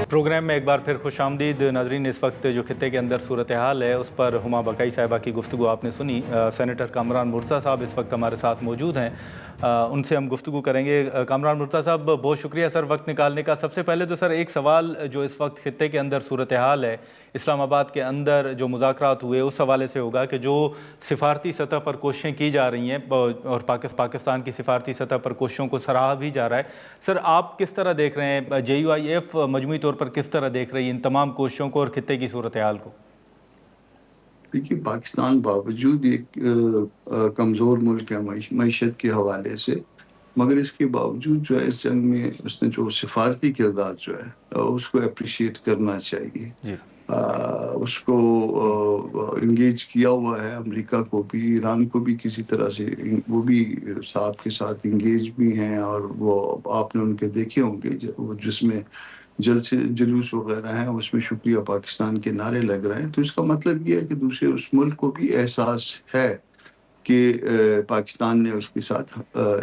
Programme میں ایک بار پھر خوش آمدید ناظرین۔ اس وقت جو خطے کے اندر صورتحال ہے اس پر ہما بقائی صاحبہ کی گفتگو آپ نے سنی۔ سینیٹر کامران مرتضیٰ صاحب اس وقت ہمارے ساتھ موجود ہیں، ان سے ہم گفتگو کریں گے۔ کامران مرتضیٰ صاحب بہت شکریہ سر وقت نکالنے کا۔ سب سے پہلے تو سر ایک سوال جو اس وقت خطے کے اندر صورتحال ہے، اسلام آباد کے اندر جو مذاکرات ہوئے اس حوالے سے ہوگا کہ جو سفارتی سطح پر کوششیں کی جا رہی ہیں اور پاکستان کی سفارتی سطح پر کوششوں کو سراہا بھی جا رہا ہے، سر آپ کس طرح دیکھ رہے ہیں؟ JUIF مجموعی طور پر کس طرح دیکھ رہی ہے ان تمام کوششوں کو اور خطے کی صورتحال کو؟ دیکھیے، پاکستان باوجود ایک کمزور ملک ہے معیشت کے حوالے سے، مگر اس کے باوجود جو ہے اس جنگ میں اس نے جو سفارتی کردار جو ہے اس کو اپریشیٹ کرنا چاہیے۔ جی اس کو انگیج کیا ہوا ہے، امریکہ کو بھی، ایران کو بھی کسی طرح سے، وہ بھی صاحب کے ساتھ انگیج بھی ہیں، اور وہ آپ نے ان کے دیکھے ہوں گے جس میں جلوس وغیرہ ہیں، اس میں شکریہ پاکستان کے نعرے لگ رہے ہیں۔ تو اس کا مطلب یہ ہے کہ دوسرے اس ملک کو بھی احساس ہے کہ پاکستان نے اس کے ساتھ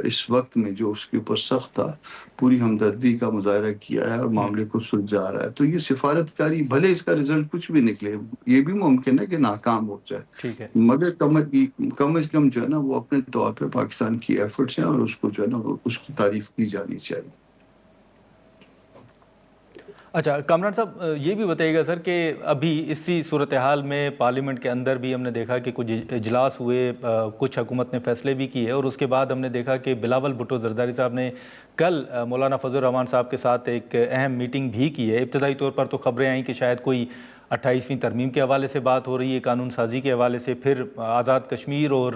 اس وقت میں جو اس کے اوپر سخت تھا پوری ہمدردی کا مظاہرہ کیا ہے اور معاملے کو سلجھا رہا ہے۔ تو یہ سفارتکاری، بھلے اس کا رزلٹ کچھ بھی نکلے، یہ بھی ممکن ہے کہ ناکام ہو جائے، ٹھیک ہے، مگر کم از کم جو ہے نا وہ اپنے طور پہ پاکستان کی ایفرٹس ہیں اور اس کو جو ہے نا اس کی تعریف کی جانی چاہیے۔ اچھا کامران صاحب یہ بھی بتائیے گا سر کہ ابھی اسی صورتحال میں پارلیمنٹ کے اندر بھی ہم نے دیکھا کہ کچھ اجلاس ہوئے، کچھ حکومت نے فیصلے بھی کیے، اور اس کے بعد ہم نے دیکھا کہ بلاول بھٹو زرداری صاحب نے کل مولانا فضل الرحمان صاحب کے ساتھ ایک اہم میٹنگ بھی کی ہے۔ ابتدائی طور پر تو خبریں آئیں کہ شاید کوئی 28ویں ترمیم کے حوالے سے بات ہو رہی ہے، قانون سازی کے حوالے سے، پھر آزاد کشمیر اور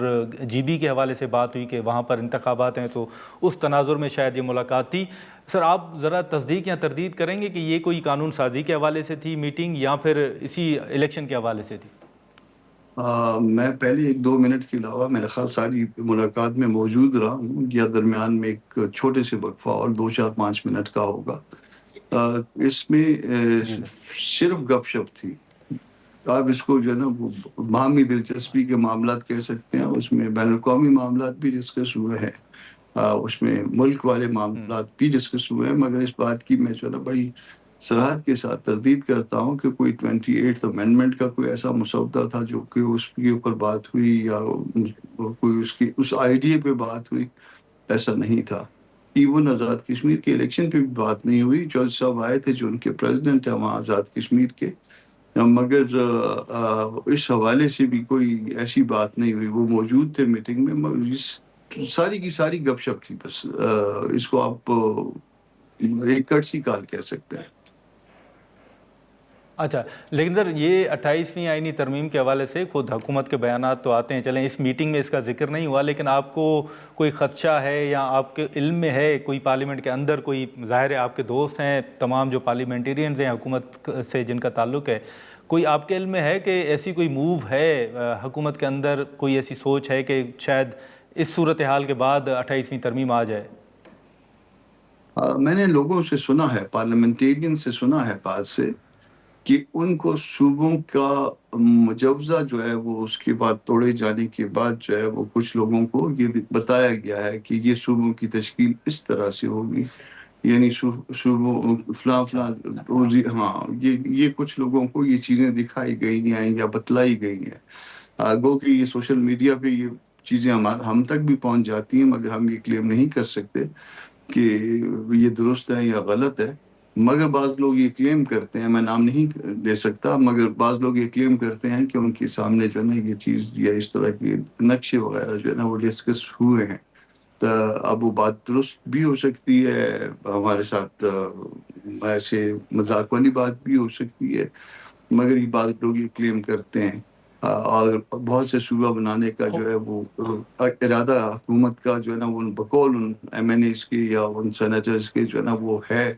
GB کے حوالے سے بات ہوئی کہ وہاں پر انتخابات ہیں، تو اس تناظر میں شاید یہ ملاقات تھی۔ سر آپ ذرا تصدیق یا تردید کریں گے کہ یہ کوئی قانون سازی کے حوالے سے تھی میٹنگ یا پھر اسی الیکشن کے حوالے سے تھی؟ میں پہلے 1-2 منٹ کے علاوہ میرا خیال ساری ملاقات میں موجود رہا ہوں، یا درمیان میں ایک چھوٹے سے وقفہ اور 2-4-5 منٹ کا ہوگا۔ اس میں صرف گپ شپ تھی۔ آپ اس کو جو ہے نا وہ باہمی دلچسپی کے معاملات کہہ سکتے ہیں، اس میں بین الاقوامی معاملات بھی ڈسکس ہوئے ہیں، اس میں ملک والے معاملات بھی ڈسکس ہوئے ہیں، مگر اس بات کی میں جو ہے نا بڑی صراحت کے ساتھ تردید کرتا ہوں کہ کوئی 28th امینڈمنٹ کا کوئی ایسا مسودہ تھا جو کہ اس کے اوپر بات ہوئی، یا کوئی اس آئیڈیا پہ بات ہوئی، ایسا نہیں تھا۔ ایون آزاد کشمیر کے الیکشن پہ بھی بات نہیں ہوئی۔ جج صاحب آئے تھے جو ان کے پریزیڈنٹ ہیں وہاں آزاد کشمیر کے، مگر اس حوالے سے بھی کوئی ایسی بات نہیں ہوئی۔ وہ موجود تھے میٹنگ میں، مگر ساری کی ساری گپ شپ تھی۔ بس اس کو آپ ایک کٹسی کال کہہ سکتے ہیں۔ اچھا، لیکن سر یہ 28ویں آئینی ترمیم کے حوالے سے خود حکومت کے بیانات تو آتے ہیں، چلیں اس میٹنگ میں اس کا ذکر نہیں ہوا، لیکن آپ کو کوئی خدشہ ہے یا آپ کے علم میں ہے کوئی پارلیمنٹ کے اندر کوئی، ظاہر ہے آپ کے دوست ہیں تمام جو پارلیمنٹیرینز ہیں حکومت سے جن کا تعلق ہے، کوئی آپ کے علم میں ہے کہ ایسی کوئی موو ہے حکومت کے اندر، کوئی ایسی سوچ ہے کہ شاید اس صورتحال کے بعد 28ویں ترمیم آ جائے؟ میں نے لوگوں سے سنا ہے، پارلیمنٹیرین سے سنا ہے بات سے، کہ ان کو صوبوں کا مجوزہ جو ہے وہ اس کے بعد توڑے جانے کے بعد جو ہے وہ کچھ لوگوں کو یہ بتایا گیا ہے کہ یہ صوبوں کی تشکیل اس طرح سے ہوگی، یعنی صوبوں فلاں فلاں، ہاں یہ کچھ لوگوں کو یہ چیزیں دکھائی گئی ہیں یا بتلائی گئی ہیں۔ گو کہ یہ سوشل میڈیا پہ یہ چیزیں ہم تک بھی پہنچ جاتی ہیں، مگر ہم یہ کلیم نہیں کر سکتے کہ یہ درست ہے یا غلط ہے۔ مگر بعض لوگ یہ کلیم کرتے ہیں، میں نام نہیں لے سکتا، مگر بعض لوگ یہ کلیم کرتے ہیں کہ ان کے سامنے جو ہے نا یہ چیز یا اس طرح کے نقشے وغیرہ جو ہے نا وہ ڈسکس ہوئے ہیں۔ تو اب وہ بات درست بھی ہو سکتی ہے، ہمارے ساتھ ایسے مذاق والی بات بھی ہو سکتی ہے، مگر یہ بعض لوگ یہ کلیم کرتے ہیں۔ اور بہت سے صوبہ بنانے کا جو ہے وہ ارادہ حکومت کا جو ہے نا وہ بقول ان MNAs کے یا ان سینیٹرز کے جو ہے نا وہ ہے،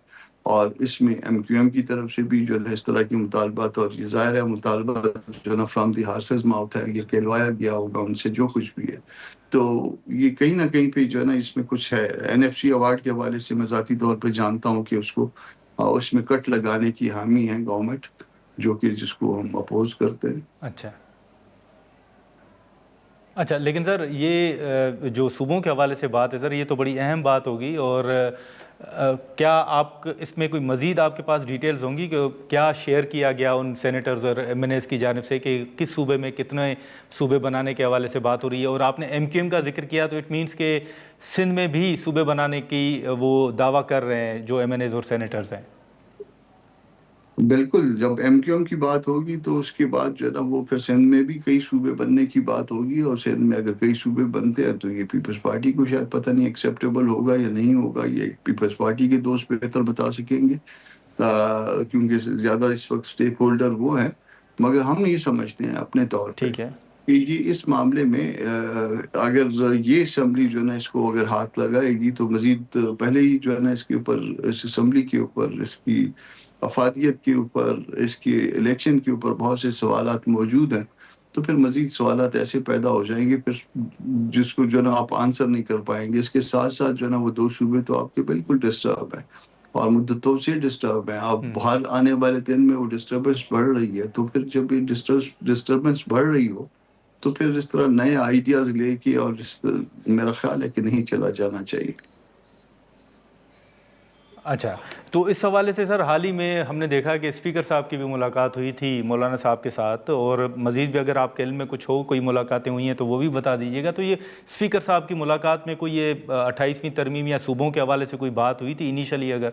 اور اس میں MQM کی طرف سے بھی جو ہے اس طرح کی مطالبات، اور یہ ظاہر ہے مطالبات جو ہے نا فرام دی ہارسز ماؤتھ ہے، یہ کہلوایا گیا ہوگا ان سے جو کچھ بھی ہے۔ تو یہ کہیں نہ کہیں پہ جو ہے نا اس میں کچھ ہے۔ NFC ایوارڈ کے حوالے سے میں ذاتی طور پہ جانتا ہوں کہ اس میں کٹ لگانے کی حامی ہے گورنمنٹ، جو کہ جس کو ہم اپوز کرتے ہیں۔ اچھا لیکن سر یہ جو صوبوں کے حوالے سے بات ہے سر، یہ تو بڑی اہم بات ہوگی، اور کیا آپ اس میں کوئی مزید آپ کے پاس ڈیٹیلز ہوں گی کہ کیا شیئر کیا گیا ان سینیٹرز اور ایم این ایز کی جانب سے کہ کس صوبے میں کتنے صوبے بنانے کے حوالے سے بات ہو رہی ہے؟ اور آپ نے ایم کیو ایم کا ذکر کیا تو اٹ مینس کہ سندھ میں بھی صوبے بنانے کی وہ دعویٰ کر رہے ہیں جو ایم این ایز اور سینیٹرز ہیں؟ بالکل، جب ایم کیو ایم کی بات ہوگی تو اس کے بعد جو ہے نا وہ پھر سندھ میں بھی کئی صوبے بننے کی بات ہوگی، اور سندھ میں اگر کئی صوبے بنتے ہیں تو یہ پیپلز پارٹی کو شاید پتہ نہیں ایکسیپٹیبل ہوگا یا نہیں ہوگا، یہ پیپلز پارٹی کے دوست بہتر بتا سکیں گے کیونکہ زیادہ اس وقت اسٹیک ہولڈر وہ ہیں، مگر ہم یہ سمجھتے ہیں اپنے طور پہ ٹھیک ہے، کہ یہ اس معاملے میں اگر یہ اسمبلی جو ہے نا اس کو اگر ہاتھ لگائے گی تو مزید پہلے ہی جو ہے نا اس کے اوپر، اس اسمبلی کے اوپر، اس کی افادیت کے اوپر، اس کے الیکشن کے اوپر بہت سے سوالات موجود ہیں، تو پھر مزید سوالات ایسے پیدا ہو جائیں گے پھر جس کو جو ہے نا آپ آنسر نہیں کر پائیں گے۔ اس کے ساتھ ساتھ جو ہے نا وہ دو صوبے تو آپ کے بالکل ڈسٹرب ہیں اور مدتوں سے ڈسٹرب ہیں، اب باہر آنے والے دن میں وہ ڈسٹربنس بڑھ رہی ہے، تو پھر جب یہ ڈسٹربنس بڑھ رہی ہو تو پھر اس طرح نئے آئیڈیاز لے کے اور میرا خیال ہے کہ نہیں چلا جانا چاہیے۔ اچھا، تو اس حوالے سے سر حال ہی میں ہم نے دیکھا کہ اسپیکر صاحب کی بھی ملاقات ہوئی تھی مولانا صاحب کے ساتھ، اور مزید بھی اگر آپ کے علم میں کچھ ہو، کوئی ملاقاتیں ہوئی ہیں تو وہ بھی بتا دیجیے گا۔ تو یہ اسپیکر صاحب کی ملاقات میں کوئی یہ 28ویں ترمیم یا صوبوں کے حوالے سے کوئی بات ہوئی تھی انیشلی؟ اگر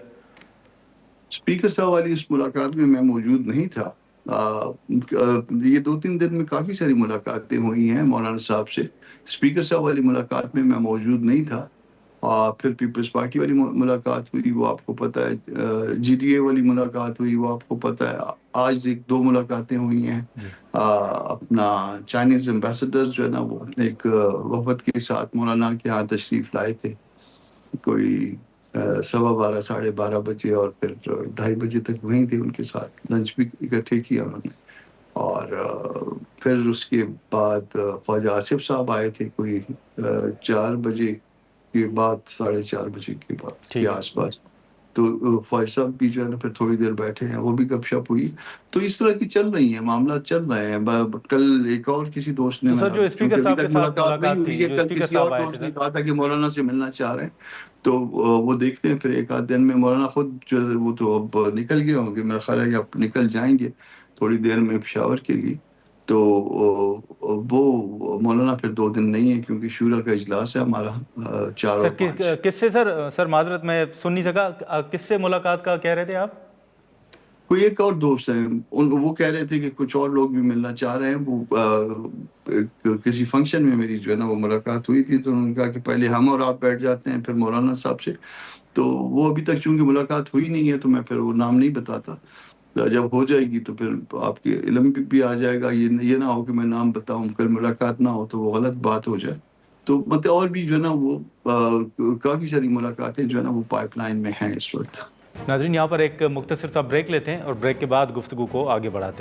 اسپیکر صاحب والی اس ملاقات میں موجود نہیں تھا۔ یہ 2-3 دن میں کافی ساری ملاقاتیں ہوئی ہیں مولانا صاحب سے، اسپیکر صاحب والی ملاقات میں موجود نہیں تھا۔ پھر پیپلز پارٹی والی ملاقات ہوئی، وہ آپ کو پتہ ہے، جی ڈی اے والی ملاقات ہوئی، وہ آپ کو پتہ ہے، آج 2 ملاقاتیں ہوئی ہیں۔ اپنا چائنیز ایمبیسڈر جو ہے نا وہ اپنے ایک وفد کے ساتھ مولانا کے ہاں تشریف لائے تھے، کوئی 12:15 12:30 بجے، اور پھر 2:30 بجے تک وہیں تھے، ان کے ساتھ لنچ بھی اکٹھے کیا انہوں نے۔ اور پھر اس کے بعد خواجہ آصف صاحب آئے تھے کوئی 4 بجے کے بعد، 4:30 بجے کے بعد کے آس پاس، تو خواجہ صاحب بھی جو ہے نا پھر تھوڑی دیر بیٹھے ہیں، وہ بھی گپ شپ ہوئی۔ تو اس طرح کی چل رہی ہیں، معاملات چل رہے ہیں۔ کل ایک اور کسی دوست نے، تو سر جو کیونکہ اسپیکر ابھی صاحب کے تک ساتھ ملاقات نہیں ملاقات ہوئی تھی، ہے، جو کل اسپیکر کسی صاحب اور آئے تھے دوست نے سر، کہا تھا کہ مولانا سے ملنا چاہ رہے ہیں، تو وہ دیکھتے ہیں پھر ایک آدھ دن میں۔ مولانا خود جو وہ تو اب نکل گئے ہوں گے، میرا خیال ہے کہ اب نکل جائیں گے تھوڑی دیر میں پشاور کے لیے، تو وہ مولانا پھر 2 دن نہیں ہے کیونکہ شورا کا اجلاس ہے ہمارا 4 سر اور 5۔ کس سے سر معذرت میں سن نہیں سکا، کس سے ملاقات کا کہہ رہے تھے آپ؟ کوئی ایک اور دوست ہیں، وہ کہہ رہے تھے کہ کچھ اور لوگ بھی ملنا چاہ رہے ہیں۔ وہ کسی فنکشن میں میری جو ہے نا وہ ملاقات ہوئی تھی، تو انہوں نے کہا کہ پہلے ہم اور آپ بیٹھ جاتے ہیں پھر مولانا صاحب سے، تو وہ ابھی تک چونکہ ملاقات ہوئی نہیں ہے تو میں پھر وہ نام نہیں بتاتا، جب ہو جائے گی تو پھر آپ کے علم بھی آ جائے گا، یہ نہ ہو کہ میں نام بتاؤں کل ملاقات نہ ہو تو وہ غلط بات ہو جائے۔ تو مطلب اور بھی جو ہے نا وہ کافی ساری ملاقاتیں جو ہے نا وہ پائپ لائن میں ہیں اس وقت۔ ناظرین، یہاں پر ایک مختصر سا بریک لیتے ہیں اور بریک کے بعد گفتگو کو آگے بڑھاتے ہیں۔